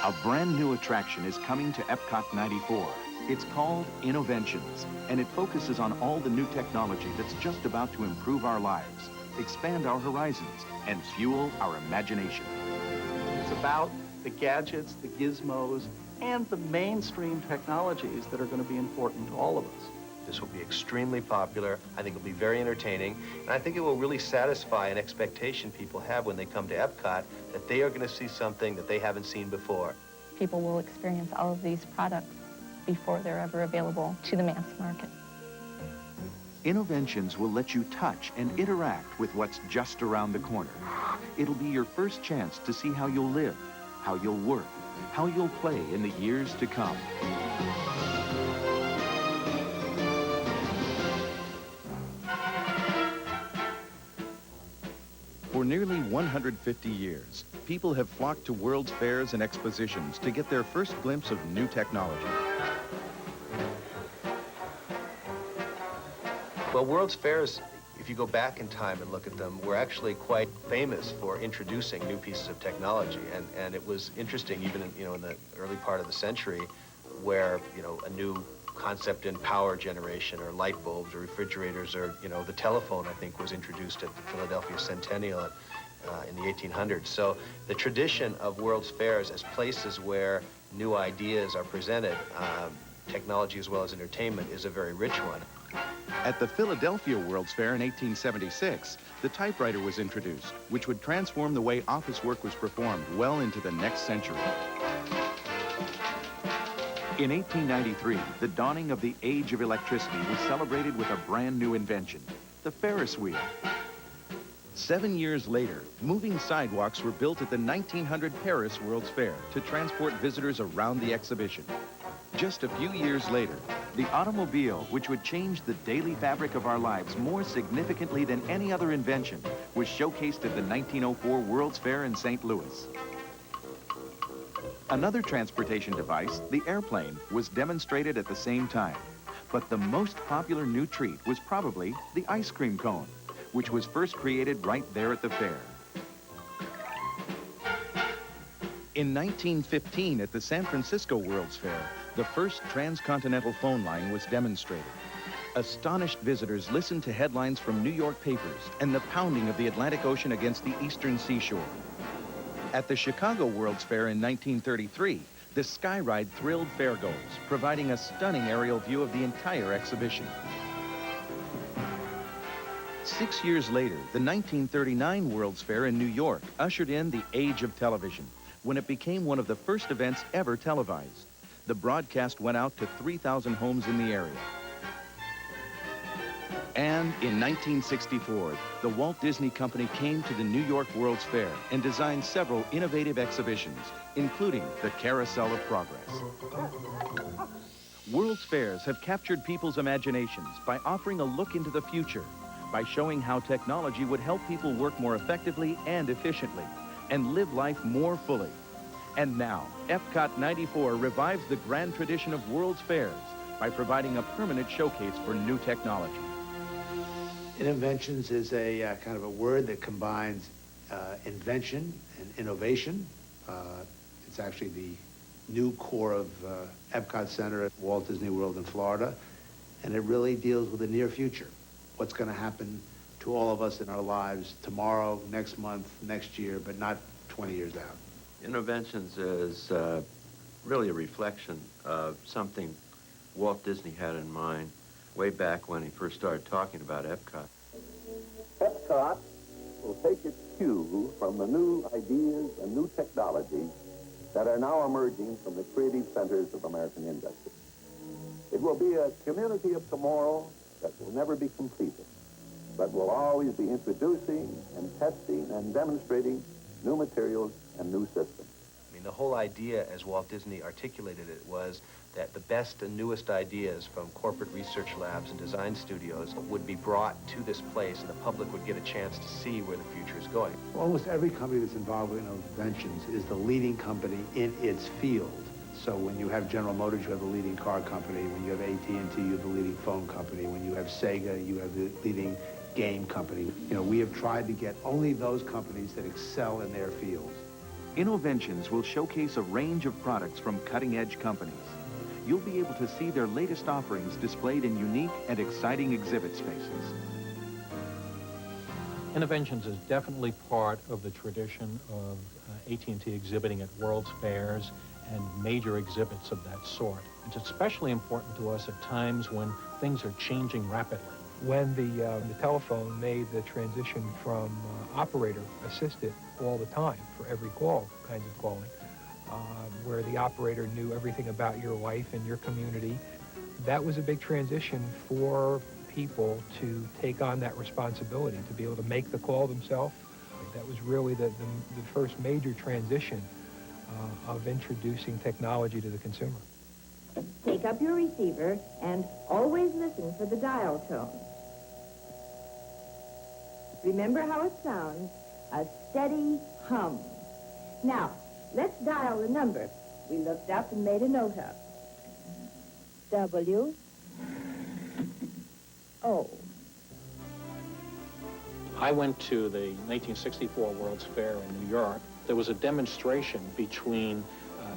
A brand new attraction is coming to Epcot 94. It's called Innoventions, and it focuses on all the new technology that's just about to improve our lives, expand our horizons, and fuel our imagination. It's about the gadgets, the gizmos, and the mainstream technologies that are going to be important to all of us. This will be extremely popular. I think it'll be very entertaining. And I think it will really satisfy an expectation people have when they come to Epcot that they are going to see something that they haven't seen before. People will experience all of these products before they're ever available to the mass market. Innoventions will let you touch and interact with what's just around the corner. It'll be your first chance to see how you'll live, how you'll work, how you'll play in the years to come. For nearly 150 years, people have flocked to World's Fairs and expositions to get their first glimpse of new technology. Well, World's Fairs, if you go back in time and look at them, were actually quite famous for introducing new pieces of technology. And it was interesting, even in the early part of the century, where, a new concept in power generation or light bulbs or refrigerators or, the telephone, I think, was introduced at the Philadelphia Centennial in the 1800s. So the tradition of World's Fairs as places where new ideas are presented, technology as well as entertainment, is a very rich one. At the Philadelphia World's Fair in 1876, the typewriter was introduced, which would transform the way office work was performed well into the next century. In 1893, the dawning of the age of electricity was celebrated with a brand new invention, the Ferris wheel. 7 years later, moving sidewalks were built at the 1900 Paris World's Fair to transport visitors around the exhibition. Just a few years later, the automobile, which would change the daily fabric of our lives more significantly than any other invention, was showcased at the 1904 World's Fair in St. Louis. Another transportation device, the airplane, was demonstrated at the same time. But the most popular new treat was probably the ice cream cone, which was first created right there at the fair. In 1915, at the San Francisco World's Fair, the first transcontinental phone line was demonstrated. Astonished visitors listened to headlines from New York papers and the pounding of the Atlantic Ocean against the eastern seashore. At the Chicago World's Fair in 1933, the Sky Ride thrilled fairgoers, providing a stunning aerial view of the entire exhibition. 6 years later, the 1939 World's Fair in New York ushered in the age of television, when it became one of the first events ever televised. The broadcast went out to 3,000 homes in the area. And in 1964, the Walt Disney Company came to the New York World's Fair and designed several innovative exhibitions, including the Carousel of Progress. World's Fairs have captured people's imaginations by offering a look into the future, by showing how technology would help people work more effectively and efficiently, and live life more fully. And now, Epcot 94 revives the grand tradition of World's Fairs by providing a permanent showcase for new technology. Innoventions is a kind of a word that combines invention and innovation. It's actually the new core of Epcot Center at Walt Disney World in Florida, and it really deals with the near future. What's going to happen to all of us in our lives tomorrow, next month, next year, but not 20 years out. Innoventions is really a reflection of something Walt Disney had in mind way back when he first started talking about Epcot. Epcot will take its cue from the new ideas and new technologies that are now emerging from the creative centers of American industry. It will be a community of tomorrow that will never be completed, but will always be introducing and testing and demonstrating new materials and new systems. I mean, the whole idea, as Walt Disney articulated it, was that the best and newest ideas from corporate research labs and design studios would be brought to this place, and the public would get a chance to see where the future is going. Almost every company that's involved with Innoventions is the leading company in its field. So when you have General Motors, you have the leading car company. When you have AT&T, you have the leading phone company. When you have Sega, you have the leading game company. We have tried to get only those companies that excel in their fields. Innoventions will showcase a range of products from cutting-edge companies. You'll be able to see their latest offerings displayed in unique and exciting exhibit spaces. Innoventions is definitely part of the tradition of AT&T exhibiting at World's Fairs and major exhibits of that sort. It's especially important to us at times when things are changing rapidly. When the telephone made the transition from operator-assisted all the time for every call, kinds of calling, where the operator knew everything about your life and your community, that was a big transition for people to take on that responsibility, to be able to make the call themselves. That was really the first major transition of introducing technology to the consumer. Take up your receiver and always listen for the dial tone. Remember how it sounds, a steady hum. Now, let's dial the number we looked up and made a note of. W O. I went to the 1964 World's Fair in New York. There was a demonstration between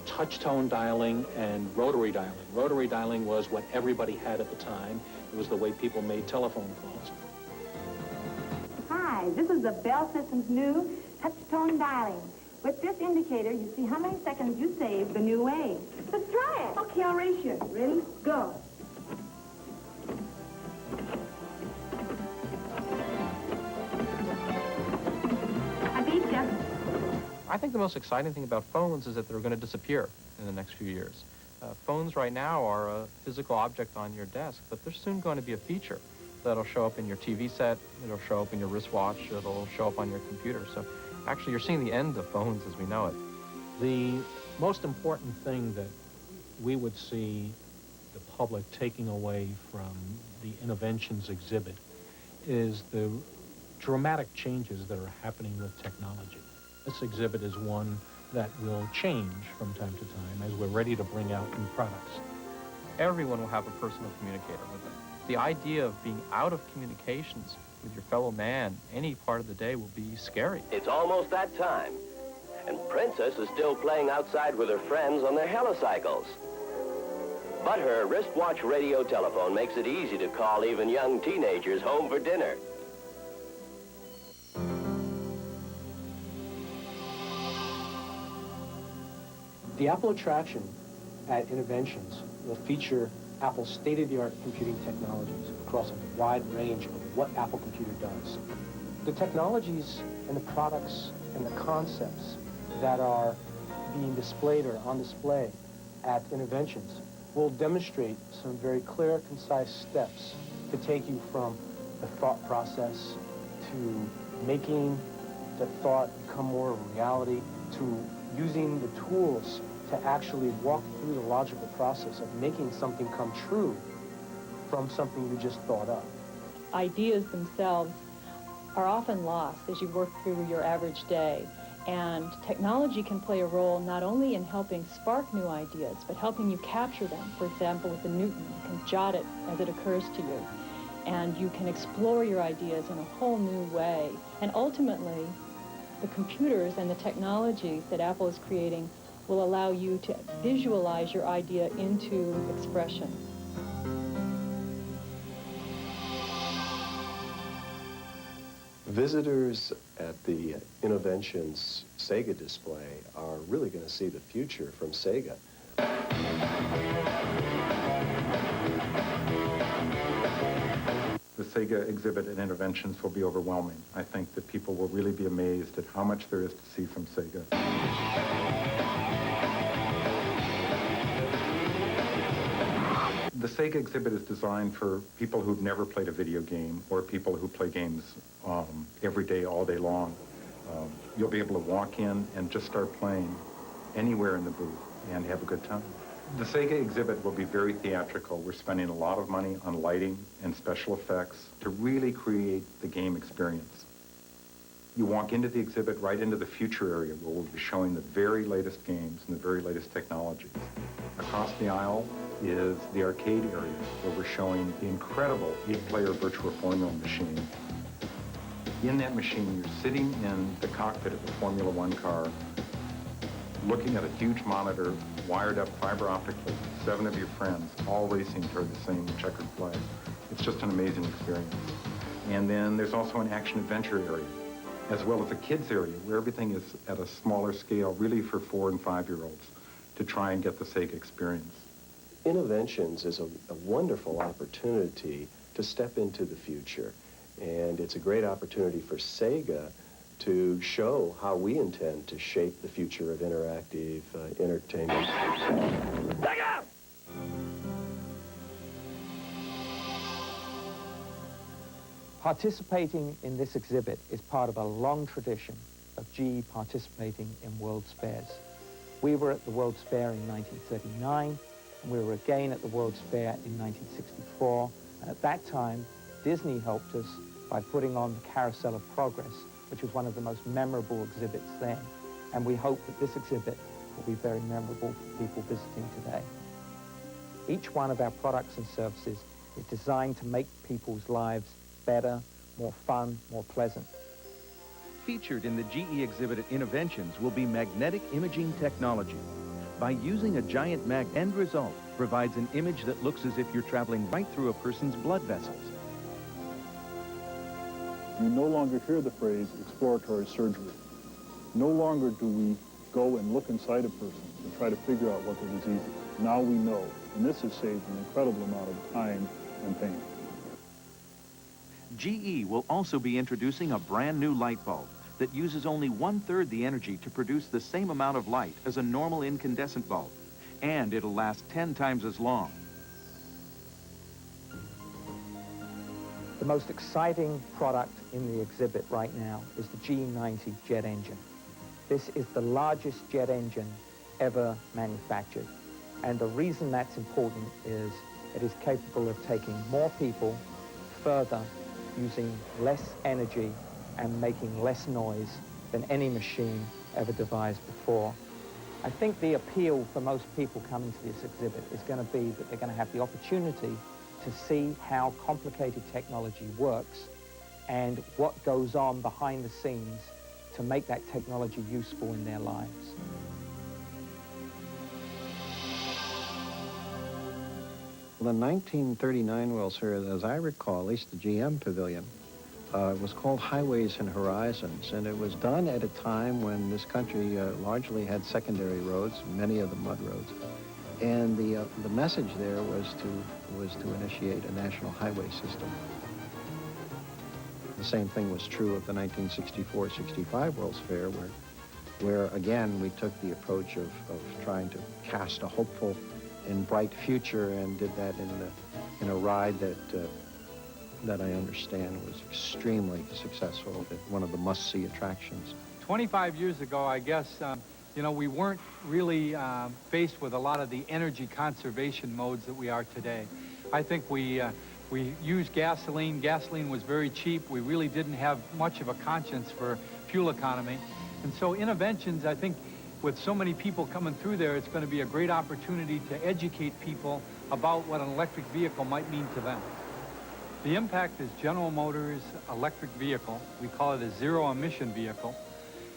touch-tone dialing and rotary dialing. Rotary dialing was what everybody had at the time. It was the way people made telephone calls. Hi, this is the Bell System's new touch-tone dialing. With this indicator, you see how many seconds you saved the new way. Let's try it. Okay, I'll race you. Ready? Go. I beat you. I think the most exciting thing about phones is that they're going to disappear in the next few years. Phones right now are a physical object on your desk, but they're soon going to be a feature that'll show up in your TV set, it'll show up in your wristwatch, it'll show up on your computer. So actually you're seeing the end of phones as we know it. The most important thing that we would see the public taking away from the Innoventions exhibit is the dramatic changes that are happening with technology. This exhibit is one that will change from time to time as we're ready to bring out new products. Everyone will have a personal communicator with them. The idea of being out of communications with your fellow man any part of the day will be scary. It's almost that time, and Princess is still playing outside with her friends on their helicycles. But her wristwatch radio telephone makes it easy to call even young teenagers home for dinner. The Apple attraction at Innoventions will feature Apple's state-of-the-art computing technologies across a wide range of what Apple Computer does. The technologies and the products and the concepts that are being displayed or on display at Innoventions will demonstrate some very clear, concise steps to take you from the thought process to making the thought become more of a reality, to using the tools to actually walk through the logical process of making something come true from something you just thought up. Ideas themselves are often lost as you work through your average day, and technology can play a role not only in helping spark new ideas, but helping you capture them. For example, with the Newton, you can jot it as it occurs to you, and you can explore your ideas in a whole new way. And ultimately, the computers and the technologies that Apple is creating will allow you to visualize your idea into expression. Visitors at the Innoventions Sega display are really going to see the future from Sega. The Sega exhibit at Innoventions will be overwhelming. I think that people will really be amazed at how much there is to see from Sega. The Sega exhibit is designed for people who've never played a video game or people who play games every day, all day long. You'll be able to walk in and just start playing anywhere in the booth and have a good time. The Sega exhibit will be very theatrical. We're spending a lot of money on lighting and special effects to really create the game experience. You walk into the exhibit right into the future area where we'll be showing the very latest games and the very latest technologies. Across the aisle is the arcade area where we're showing the incredible 8-player virtual Formula machine. In that machine, you're sitting in the cockpit of a Formula One car, looking at a huge monitor, wired up fiber optically, 7 of your friends, all racing toward the same checkered flag. It's just an amazing experience. And then there's also an action-adventure area, as well as a kids area, where everything is at a smaller scale, really for 4- and 5-year-olds, to try and get the Sega experience. Innoventions is a wonderful opportunity to step into the future, and it's a great opportunity for Sega to show how we intend to shape the future of interactive entertainment. Sega! Participating in this exhibit is part of a long tradition of GE participating in World's Fairs. We were at the World's Fair in 1939, and we were again at the World's Fair in 1964, and at that time, Disney helped us by putting on the Carousel of Progress, which was one of the most memorable exhibits then, and we hope that this exhibit will be very memorable for people visiting today. Each one of our products and services is designed to make people's lives better, more fun, more pleasant. Featured in the GE exhibit at Innoventions will be magnetic imaging technology. By using a giant end result provides an image that looks as if you're traveling right through a person's blood vessels. We no longer hear the phrase exploratory surgery. No longer do we go and look inside a person to try to figure out what their disease is. Now we know, and this has saved an incredible amount of time and pain. GE will also be introducing a brand new light bulb that uses only 1/3 the energy to produce the same amount of light as a normal incandescent bulb, and it'll last 10 times as long. The most exciting product in the exhibit right now is the G90 jet engine. This is the largest jet engine ever manufactured, and the reason that's important is it is capable of taking more people further using less energy and making less noise than any machine ever devised before. I think the appeal for most people coming to this exhibit is going to be that they're going to have the opportunity to see how complicated technology works and what goes on behind the scenes to make that technology useful in their lives. The 1939 World's Fair, as I recall, at least the GM Pavilion, was called Highways and Horizons, and it was done at a time when this country largely had secondary roads, many of them mud roads, and the message there was to initiate a national highway system. The same thing was true of the 1964-65 World's Fair, where again we took the approach of trying to cast a hopeful and bright future, and did that in a ride that I understand was extremely successful, one of the must-see attractions. 25 years ago, I guess, we weren't really faced with a lot of the energy conservation modes that we are today. I think we used gasoline. Gasoline was very cheap. We really didn't have much of a conscience for fuel economy. And so Innoventions, I think, with so many people coming through there, it's going to be a great opportunity to educate people about what an electric vehicle might mean to them. The Impact is General Motors' electric vehicle. We call it a zero-emission vehicle.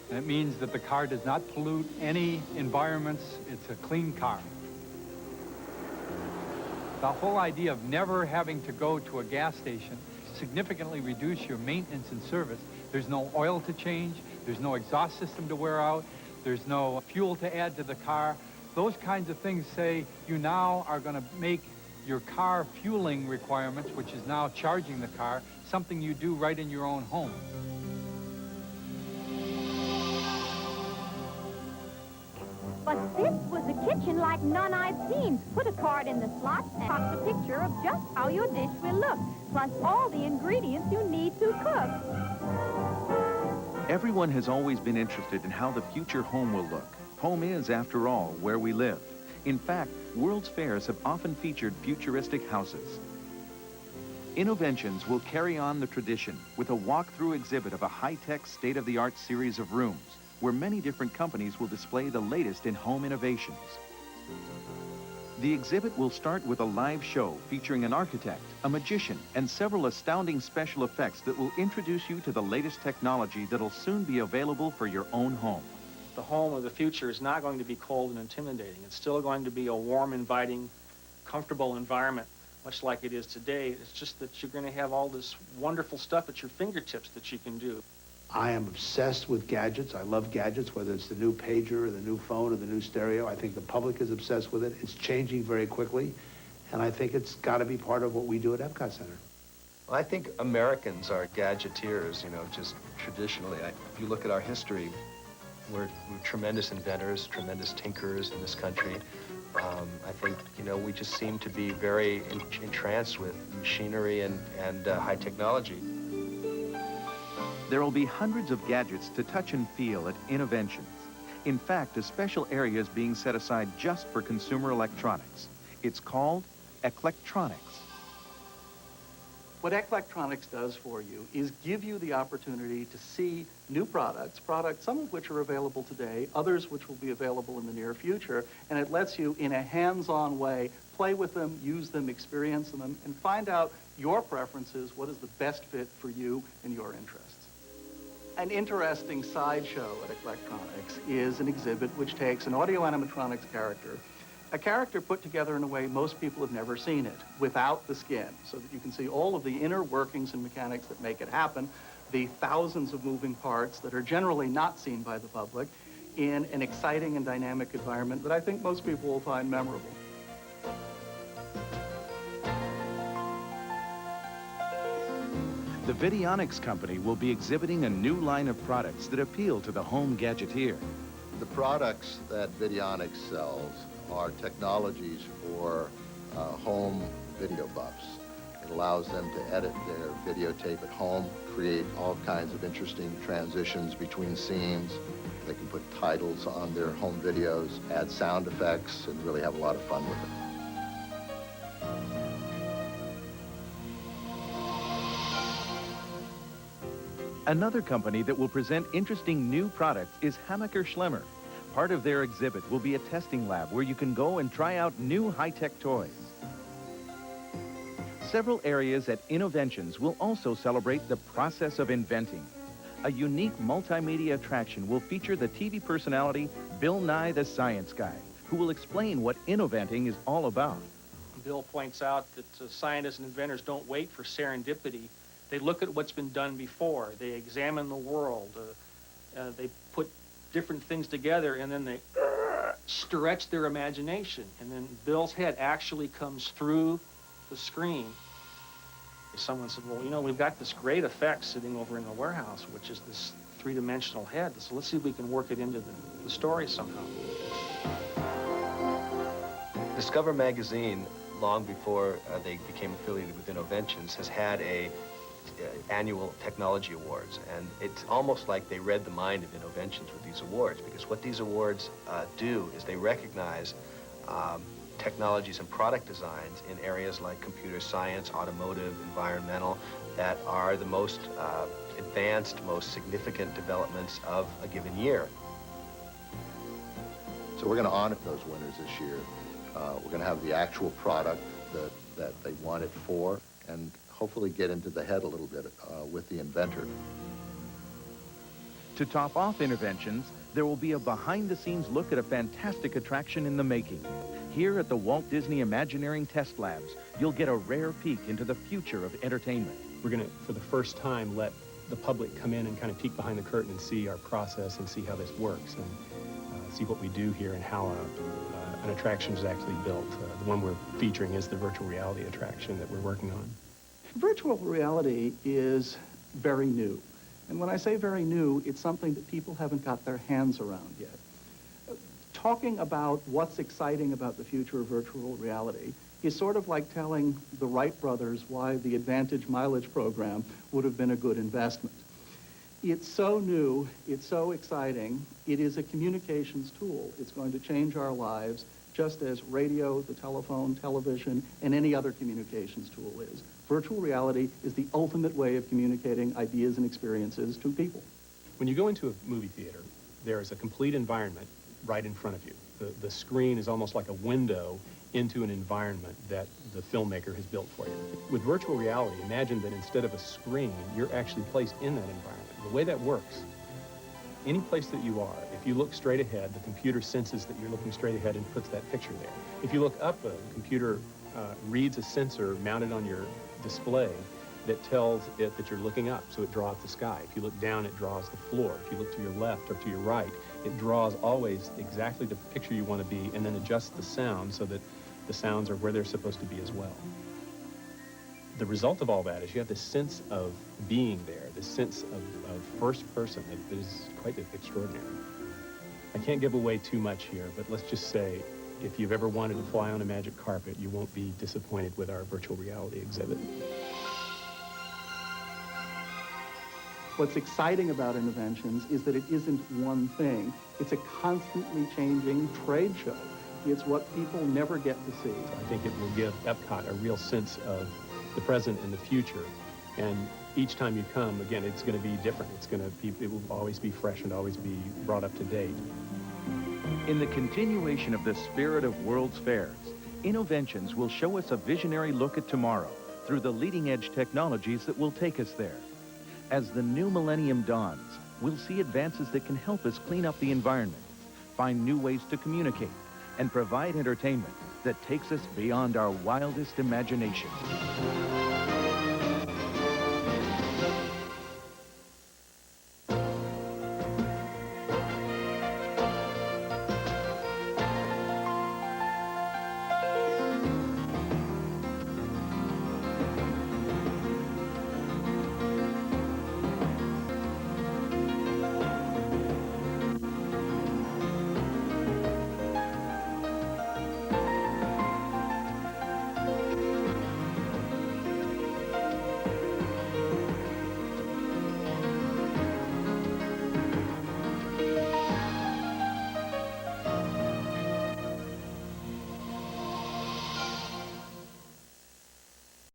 And it means that the car does not pollute any environments. It's a clean car. The whole idea of never having to go to a gas station significantly reduce your maintenance and service. There's no oil to change. There's no exhaust system to wear out. There's no fuel to add to the car. Those kinds of things say you now are going to make your car fueling requirements, which is now charging the car, something you do right in your own home. But this was a kitchen like none I've seen. Put a card in the slot and pops a picture of just how your dish will look, plus all the ingredients you need to cook. Everyone has always been interested in how the future home will look. Home is, after all, where we live. In fact, World's Fairs have often featured futuristic houses. Innoventions will carry on the tradition with a walk-through exhibit of a high-tech, state-of-the-art series of rooms where many different companies will display the latest in home innovations. The exhibit will start with a live show featuring an architect, a magician, and several astounding special effects that will introduce you to the latest technology that'll soon be available for your own home. the home of the future is not going to be cold and intimidating. It's still going to be a warm, inviting, comfortable environment, much like it is today. It's just that you're going to have all this wonderful stuff at your fingertips that you can do. I am obsessed with gadgets. I love gadgets, whether it's the new pager or the new phone or the new stereo. I think the public is obsessed with it. It's changing very quickly, and I think it's got to be part of what we do at Epcot Center. Well, I think Americans are gadgeteers, you know, just traditionally. If you look at our history, we're tremendous inventors, tremendous tinkerers in this country. I think, you know, we just seem to be very entranced with machinery and high technology. There will be hundreds of gadgets to touch and feel at Innoventions. In fact, a special area is being set aside just for consumer electronics. It's called Eclectronics. What Eclectronics does for you is give you the opportunity to see new products, some of which are available today, others which will be available in the near future, and it lets you, in a hands-on way, play with them, use them, experience them, and find out your preferences, what is the best fit for you and your interests. An interesting sideshow at Eclectronics is an exhibit which takes an audio animatronics character, a character put together in a way most people have never seen it, without the skin, so that you can see all of the inner workings and mechanics that make it happen, the thousands of moving parts that are generally not seen by the public, in an exciting and dynamic environment that I think most people will find memorable. The Vidionics Company will be exhibiting a new line of products that appeal to the home gadgeteer. The products that Vidionics sells are technologies for home video buffs. It allows them to edit their videotape at home, create all kinds of interesting transitions between scenes. They can put titles on their home videos, add sound effects, and really have a lot of fun with it. Another company that will present interesting new products is Hammacher Schlemmer. Part of their exhibit will be a testing lab where you can go and try out new high-tech toys. Several areas at Innoventions will also celebrate the process of inventing. A unique multimedia attraction will feature the TV personality Bill Nye the Science Guy, who will explain what innoventing is all about. Bill points out that scientists and inventors don't wait for serendipity. They look at what's been done before. They examine the world. They put different things together, and then they stretch their imagination. And then Bill's head actually comes through the screen. Someone said, well, you know, we've got this great effect sitting over in the warehouse, which is this three-dimensional head. So let's see if we can work it into the story somehow. Discover Magazine, long before they became affiliated with Innoventions, has had a annual technology awards, and it's almost like they read the mind of Innoventions with these awards, because what these awards do is they recognize technologies and product designs in areas like computer science, automotive, environmental, that are the most advanced, most significant developments of a given year. So we're going to honor those winners this year. We're going to have the actual product that they won it for, and hopefully get into the head a little bit with the inventor. To top off Innoventions, there will be a behind-the-scenes look at a fantastic attraction in the making. Here at the Walt Disney Imagineering Test Labs, you'll get a rare peek into the future of entertainment. We're going to, for the first time, let the public come in and kind of peek behind the curtain and see our process and see how this works and see what we do here and how an attraction is actually built. The one we're featuring is the virtual reality attraction that we're working on. Virtual reality is very new. And when I say very new, it's something that people haven't got their hands around yet. Talking about what's exciting about the future of virtual reality is sort of like telling the Wright brothers why the Advantage mileage program would have been a good investment. It's so new, it's so exciting, it is a communications tool. It's going to change our lives just as radio, the telephone, television, and any other communications tool is. Virtual reality is the ultimate way of communicating ideas and experiences to people. When you go into a movie theater, there is a complete environment right in front of you. The screen is almost like a window into an environment that the filmmaker has built for you. With virtual reality, imagine that instead of a screen, you're actually placed in that environment. The way that works any place that you are, if you look straight ahead, the computer senses that you're looking straight ahead and puts that picture there. If you look up, the computer reads a sensor mounted on your display that tells it that you're looking up, so it draws the sky. If you look down, it draws the floor. If you look to your left or to your right, it draws always exactly the picture you want to be, and then adjusts the sound so that the sounds are where they're supposed to be as well. The result of all that is you have this sense of being there, this sense of first person that is quite extraordinary. I can't give away too much here, but let's just say, if you've ever wanted to fly on a magic carpet, you won't be disappointed with our virtual reality exhibit. What's exciting about Innoventions is that it isn't one thing. It's a constantly changing trade show. It's what people never get to see. I think it will give Epcot a real sense of the present and the future. And each time you come, again, it's going to be different. It will always be fresh and always be brought up to date. In the continuation of the spirit of World's Fairs, Innoventions will show us a visionary look at tomorrow through the leading-edge technologies that will take us there. As the new millennium dawns, we'll see advances that can help us clean up the environment, find new ways to communicate, and provide entertainment that takes us beyond our wildest imagination.